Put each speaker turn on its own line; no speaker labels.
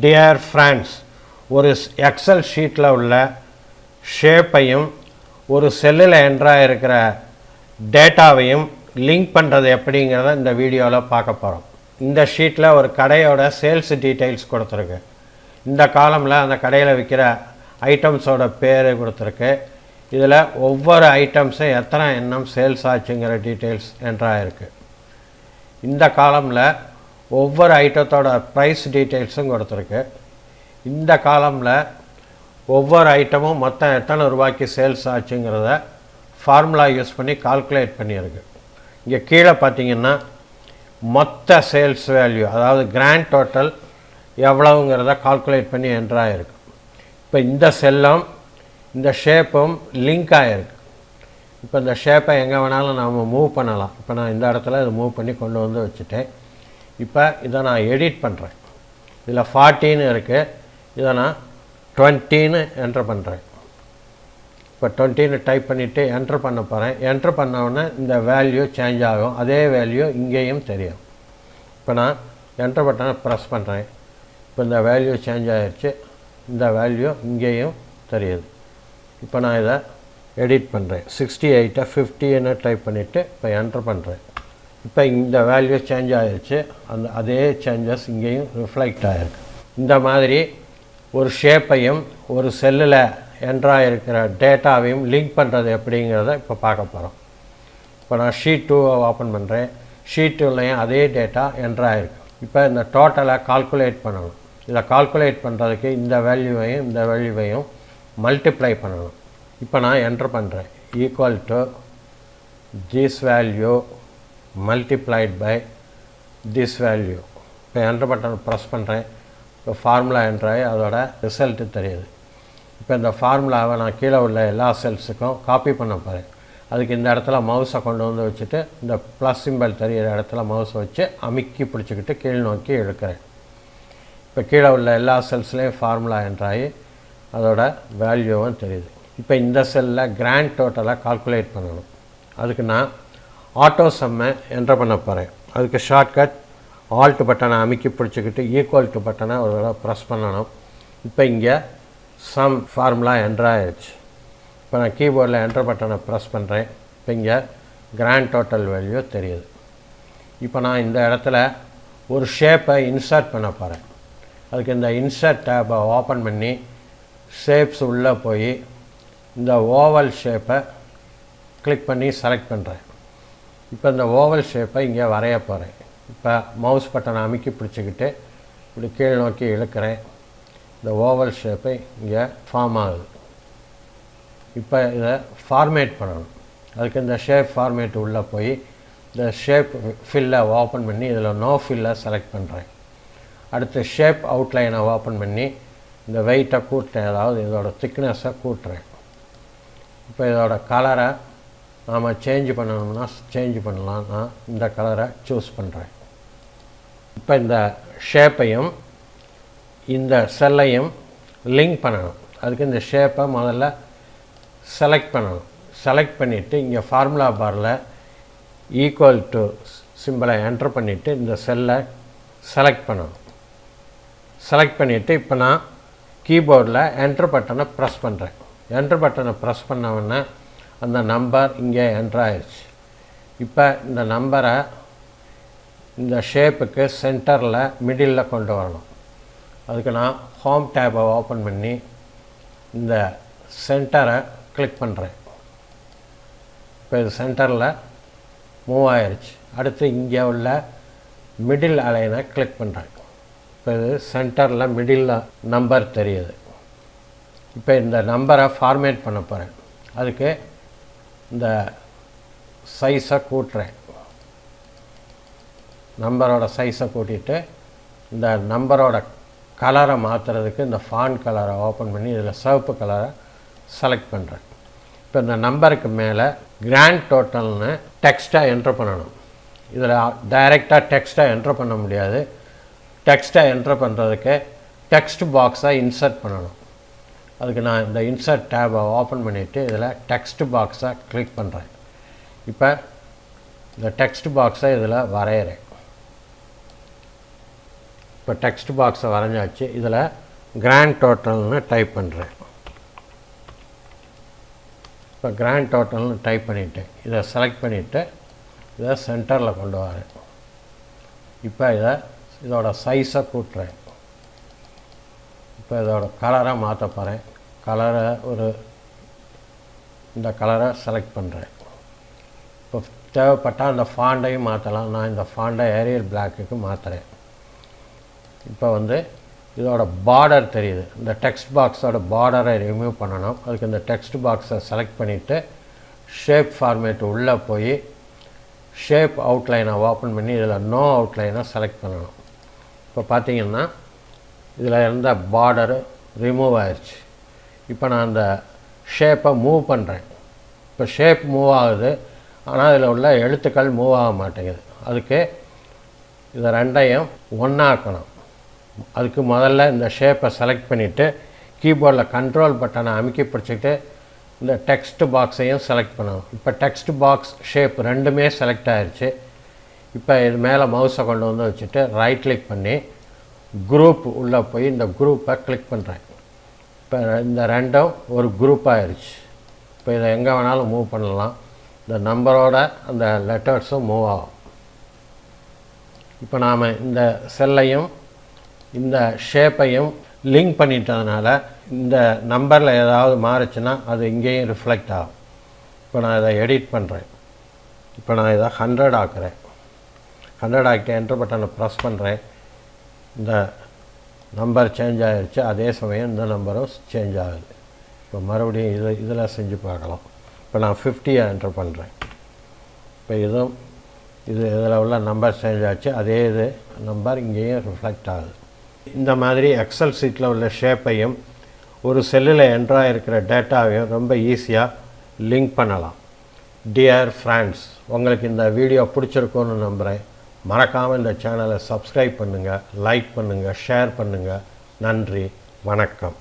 Dear friends, ஒரு XL ஷீட்டில் உள்ள ஷேப்பையும் ஒரு செல்லில் என்ட்ராக இருக்கிற டேட்டாவையும் லிங்க் பண்ணுறது எப்படிங்கிறத இந்த வீடியோவில் பார்க்க போகிறோம். இந்த ஷீட்டில் ஒரு கடையோட சேல்ஸ் டீட்டெயில்ஸ் கொடுத்துருக்கு. இந்த காலமில் அந்த கடையில் விற்கிற ஐட்டம்ஸோட பேர் கொடுத்துருக்கு. இதில் ஒவ்வொரு ஐட்டம்ஸும் எத்தனை எண்ணம் சேல்ஸ் ஆச்சுங்கிற டீட்டெயில்ஸ் என்ட்ராக இருக்குது. இந்த காலமில் ஒவ்வொரு ஐட்டத்தோட ப்ரைஸ் டீட்டெயில்ஸும் கொடுத்துருக்கு. இந்த காலமில் ஒவ்வொரு ஐட்டமும் மொத்தம் எத்தனை ரூபாய்க்கு சேல்ஸ் ஆச்சுங்கிறத ஃபார்முலா யூஸ் பண்ணி கால்குலேட் பண்ணியிருக்கு. இங்கே கீழே பார்த்தீங்கன்னா மொத்த சேல்ஸ் வேல்யூ, அதாவது கிராண்ட் டோட்டல் எவ்வளவுங்கிறத கால்குலேட் பண்ணி என்ட்ராயிருக்கு. இப்போ இந்த செல்லும் இந்த ஷேப்பும் லிங்க் ஆகிருக்கு. இப்போ இந்த ஷேப்பை எங்கே வேணாலும் நாம் மூவ் பண்ணலாம். இப்போ நான் இந்த இடத்துல இதை மூவ் பண்ணி கொண்டு வந்து வச்சுட்டேன். இப்போ இதை நான் எடிட் பண்ணுறேன். இதில் 40ன்னு இருக்குது, இதை நான் 20ன்னு என்ட்ரு பண்ணுறேன். இப்போ 20ன்னு டைப் பண்ணிவிட்டு என்ட்ரு பண்ண போகிறேன். என்ட்ரு பண்ணவுடனே இந்த வேல்யூ சேஞ்ச் ஆகும். அதே வேல்யூ இங்கேயும் தெரியும். இப்போ நான் என்ட்ரு பட்டனை ப்ரெஸ் பண்ணுறேன். இப்போ இந்த வேல்யூ சேஞ்ச் ஆகிடுச்சு. இந்த வேல்யூ இங்கேயும் தெரியுது. இப்போ நான் இதை எடிட் பண்ணுறேன். 68 50ன்னு டைப் பண்ணிவிட்டு இப்போ என்ட்ரு பண்ணுறேன். இப்போ இந்த வேல்யூ சேஞ்ச் ஆகிடுச்சு. அதே சேஞ்சஸ் இங்கேயும் ரிஃப்ளெக்ட் ஆகிருக்கு. இந்த மாதிரி ஒரு ஷேப்பையும் ஒரு செல்லில் என்ட்ராக இருக்கிற டேட்டாவையும் லிங்க் பண்ணுறது எப்படிங்கிறத இப்போ பார்க்க போகிறோம். இப்போ நான் ஷீட் 2 ஓப்பன் பண்ணுறேன். ஷீட் 2லையும் அதே டேட்டா என்ட்ராகிருக்கு. இப்போ இந்த டோட்டலை கால்குலேட் பண்ணணும். இதை கால்குலேட் பண்ணுறதுக்கு இந்த வேல்யூவையும் மல்டிப்ளை பண்ணணும். இப்போ நான் என்ட்ரு பண்ணுறேன். Equal to this value multiplied by this value. இப்போ என்ட்ரு பட்டன் ப்ரெஸ் பண்ணுறேன். இப்போ ஃபார்முலா என்ட்ராகி அதோட ரிசல்ட்டு தெரியுது. இப்போ இந்த ஃபார்முலாவை நான் கீழே உள்ள எல்லா செல்ஸுக்கும் காப்பி பண்ண போகிறேன். அதுக்கு இந்த இடத்துல மவுஸை கொண்டு வந்து வச்சுட்டு இந்த ப்ளஸ் சிம்பல் தெரிகிற இடத்துல மவுஸை வச்சு அமுக்கி பிடிச்சிக்கிட்டு கீழ் நோக்கி இழுக்கிறேன். இப்போ கீழே உள்ள எல்லா செல்ஸ்லேயும் ஃபார்முலா என்ட்ராகி அதோட வேல்யூவும் தெரியுது. இப்போ இந்த செல்லில் கிராண்ட் டோட்டலை கால்குலேட் பண்ணணும். அதுக்கு நான் ஆட்டோ சம்மை என்ட்ரு பண்ண போகிறேன். அதுக்கு ஷார்ட்கட் ஆல்ட் பட்டனை அமுக்கி பிடிச்சிக்கிட்டு ஈக்குவல் டு பட்டனை ஒரு தடவை ப்ரெஸ் பண்ணணும். இப்போ இங்கே சம் ஃபார்முலா என்ட்ராகிடுச்சு. இப்போ நான் கீபோர்டில் என்ட்ரு பட்டனை ப்ரெஸ் பண்ணுறேன். இப்போ இங்கே கிராண்ட் டோட்டல் வேல்யூ தெரியுது. இப்போ நான் இந்த இடத்துல ஒரு ஷேப்பை இன்சர்ட் பண்ண போகிறேன். அதுக்கு இந்த இன்சர்ட் டேப்பை ஓப்பன் பண்ணி ஷேப்ஸ் உள்ளே போய் இந்த ஓவல் ஷேப்பை கிளிக் பண்ணி செலக்ட் பண்ணுறேன். இப்போ இந்த ஓவல் ஷேப்பை இங்கே வரைய போகிறேன். இப்போ மவுஸ் பட்டனை அமுக்கி பிடிச்சிக்கிட்டு இப்படி கீழ் நோக்கி இழுக்கிறேன். இந்த ஓவல் ஷேப்பை இங்கே ஃபார்ம் ஆகுது. இப்போ இதை ஃபார்மேட் பண்ணணும். அதுக்கு இந்த ஷேப் ஃபார்மேட் உள்ளே போய் இந்த ஷேப் ஃபில்லை ஓப்பன் பண்ணி இதில் நோ ஃபில்லை செலக்ட் பண்ணுறேன். அடுத்து ஷேப் அவுட்லைனை ஓப்பன் பண்ணி இந்த வெயிட்டை கூட்டுறேன், அதாவது இதோட திக்னஸை கூட்டுறேன். இப்போ இதோட கலரை நாம் சேஞ்ச் பண்ணணும்னா சேஞ்ச் பண்ணலாம். நான் இந்த கலரை சூஸ் பண்ணுறேன். இப்போ இந்த ஷேப்பையும் இந்த செல்லையும் லிங்க் பண்ணணும். அதுக்கு இந்த ஷேப்பை முதல்ல செலக்ட் பண்ணணும். செலக்ட் பண்ணிவிட்டு இங்கே ஃபார்முலா பாரில் ஈக்குவல் டு சிம்பிளை என்ட்ரு பண்ணிவிட்டு இந்த செல்லை செலக்ட் பண்ணணும். செலக்ட் பண்ணிவிட்டு இப்போ நான் கீபோர்டில் என்ட்ரு பட்டனை ப்ரெஸ் பண்ணுறேன். என்ட்ரு பட்டனை ப்ரெஸ் பண்ணவுடனே அந்த நம்பர் இங்கே என்ட்ராகிடுச்சு. இப்போ இந்த நம்பரை இந்த ஷேப்புக்கு சென்டரில் மிடில் கொண்டு வரணும். அதுக்கு நான் ஹோம் டேப்பை ஓப்பன் பண்ணி இந்த சென்டரை கிளிக் பண்ணுறேன். இப்போ இது சென்டரில் மூவ் ஆயிடுச்சு. அடுத்து இங்கே உள்ள மிடில் அலைனை கிளிக் பண்ணுறேன். இப்போ இது சென்டரில் மிடில் நம்பர் தெரியுது. இப்போ இந்த நம்பரை ஃபார்மேட் பண்ண போகிறேன். அதுக்கு இந்த சைஸை கூட்டுறேன். நம்பரோட சைஸை கூட்டிட்டு இந்த நம்பரோட கலரை மாற்றுறதுக்கு இந்த ஃபாண்ட் கலரை ஓப்பன் பண்ணி இதில் சிவப்பு கலரை செலக்ட் பண்ணுறேன். இப்போ இந்த நம்பருக்கு மேலே கிராண்ட் டோட்டல்னு டெக்ஸ்ட்டை என்ட்ரு பண்ணணும். இதில் டைரெக்டாக டெக்ஸ்ட்டை என்ட்ரு பண்ண முடியாது. டெக்ஸ்ட்டை என்ட்ரு பண்ணுறதுக்கு டெக்ஸ்ட் பாக்ஸை இன்சர்ட் பண்ணணும். அதுக்கு நான் இந்த இன்சர்ட் டேபை ஓப்பன் பண்ணிவிட்டு இதில் டெக்ஸ்ட் பாக்ஸை கிளிக் பண்ணுறேன். இப்போ இந்த டெக்ஸ்ட் பாக்ஸை இதில் வரைகிறேன். இப்போ டெக்ஸ்ட் பாக்ஸை வரைஞ்சாச்சு. இதில் கிராண்ட் டோட்டல்னு டைப் பண்ணுறேன். இப்போ கிராண்ட் டோட்டல்னு டைப் பண்ணிவிட்டு இதை செலக்ட் பண்ணிவிட்டு இதை சென்டரில் கொண்டு வரேன். இப்போ இதோட சைஸை கூட்டுறேன். இப்போ இதோட கலரை மாற்ற போகிறேன். கலரை இந்த கலரை செலக்ட் பண்ணுறேன். இப்போ தேவைப்பட்டால் அந்த ஃபாண்டையும் மாற்றலாம். நான் இந்த ஃபாண்டை ஏரியல் பிளாக்குக்கு மாற்றுறேன். இப்போ இதோட பார்டர் தெரியுது. இந்த டெக்ஸ்ட் பாக்ஸோட பார்டரை ரிமூவ் பண்ணணும். அதுக்கு இந்த டெக்ஸ்ட் பாக்ஸை செலக்ட் பண்ணிவிட்டு ஷேப் ஃபார்மேட் உள்ளே போய் ஷேப் அவுட்லைனை ஓப்பன் பண்ணி இதில் நோ அவுட்லைனை செலக்ட் பண்ணணும். இப்போ பார்த்தீங்கன்னா இதில் இருந்த பார்டரு ரிமூவ் ஆயிடுச்சு. இப்போ நான் அந்த ஷேப்பை மூவ் பண்ணுறேன். இப்போ ஷேப் மூவ் ஆகுது, ஆனால் இதில் உள்ள எழுத்துக்கள் மூவ் ஆக மாட்டேங்குது. அதுக்கு இதை ரெண்டையும் ஒன்றாக்கணும். அதுக்கு முதல்ல இந்த ஷேப்பை செலக்ட் பண்ணிவிட்டு கீபோர்டில் கண்ட்ரோல் பட்டனை அமுக்கி பிடிச்சிட்டு இந்த டெக்ஸ்ட் பாக்ஸையும் செலக்ட் பண்ணணும். இப்போ டெக்ஸ்ட் பாக்ஸ் ஷேப் ரெண்டுமே செலக்ட் ஆகிடுச்சு. இப்போ இது மேலே மவுஸை கொண்டு வச்சுட்டு ரைட் கிளிக் பண்ணி குரூப் உள்ளே போய் இந்த குரூப்பை கிளிக் பண்ணுறேன். இப்போ இந்த ரெண்டும் ஒரு குரூப் ஆகிடுச்சு. இப்போ இதை எங்கே வேணாலும் மூவ் பண்ணலாம். இந்த நம்பரோட அந்த லெட்டர்ஸும் மூவ் ஆகும். இப்போ நாம் இந்த செல்லையும் இந்த ஷேப்பையும் லிங்க் பண்ணிட்டதுனால இந்த நம்பரில் ஏதாவது மாறுச்சுன்னா அது இங்கேயும் ரிஃப்ளெக்ட் ஆகும். இப்போ நான் இதை எடிட் பண்ணுறேன். இப்போ நான் இதை 100 ஆக்குறேன். 100 ஆக்கிட்டு என்டர் பட்டனை ப்ரெஸ் பண்ணுறேன். இந்த நம்பர் சேஞ்ச் ஆகிடுச்சு. அதே சமயம் இந்த நம்பரும் சேஞ்ச் ஆகுது. இப்போ மறுபடியும் இதில் செஞ்சு பார்க்கலாம். இப்போ நான் 50 என்டர் பண்ணுறேன். இப்போ இதில் உள்ள நம்பர் சேஞ்ச் ஆச்சு. அதே நம்பர் இங்கேயும் ரிஃப்ளெக்ட் ஆகுது. இந்த மாதிரி எக்ஸல் சீட்டில் உள்ள ஷேப்பையும் ஒரு செல்லில் என்ட்ராக இருக்கிற டேட்டாவையும் ரொம்ப ஈஸியாக லிங்க் பண்ணலாம். டியர் ஃப்ரெண்ட்ஸ், உங்களுக்கு இந்த வீடியோ பிடிச்சிருக்குன்னு நம்புகிறேன். மறக்காமல் இந்த சேனலை சப்ஸ்கிரைப் பண்ணுங்கள், லைக் பண்ணுங்கள், ஷேர் பண்ணுங்கள். நன்றி, வணக்கம்.